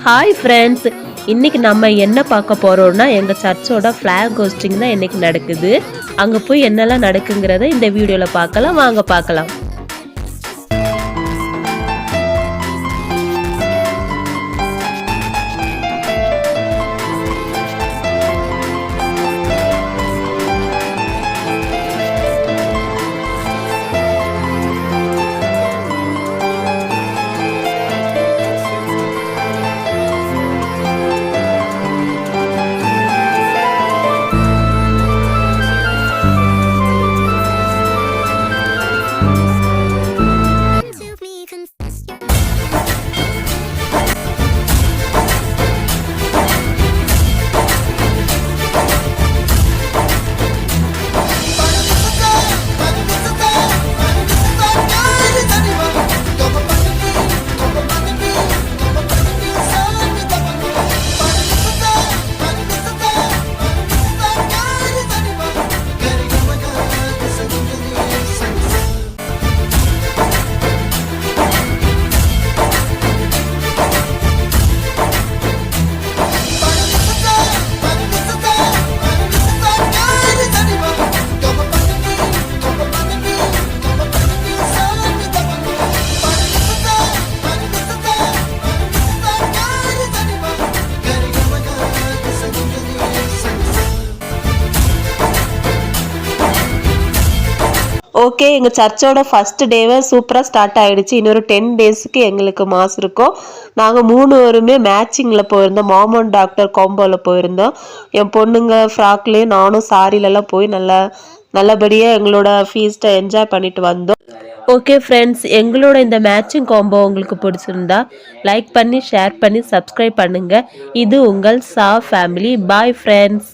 Hi friends, இன்னைக்கு நம்ம என்ன பார்க்க போறோம்னா எங்கள் சர்ச்சோட ஃப்ளாக் ஹோஸ்டிங் தான் இன்னைக்கு நடக்குது. அங்கே போய் என்னெல்லாம் நடக்குங்கிறத இந்த வீடியோவில் பார்க்கலாம். வாங்க பார்க்கலாம். ஓகே, எங்கள் சர்ச்சோட ஃபர்ஸ்ட் டேவே சூப்பராக ஸ்டார்ட் ஆகிடுச்சு. இன்னொரு 10 டேஸுக்கு எங்களுக்கு மாஸ் இருக்கும். நாங்கள் 3 பேருமே மேட்சிங்கில் போயிருந்தோம். மாம் அண்ட் டாக்டர் காம்போவில் போயிருந்தோம். என் பொண்ணுங்க ஃப்ராக்லேயும் நானும் சாரிலெல்லாம் போய் நல்லபடியாக எங்களோட ஃபீஸ்ட்டை என்ஜாய் பண்ணிட்டு வந்தோம். ஓகே ஃப்ரெண்ட்ஸ், எங்களோட இந்த மேட்சிங் காம்போ உங்களுக்கு பிடிச்சிருந்தா லைக் பண்ணி, ஷேர் பண்ணி, சப்ஸ்கிரைப் பண்ணுங்கள். இது உங்கள் சா ஃபேமிலி. Bye friends.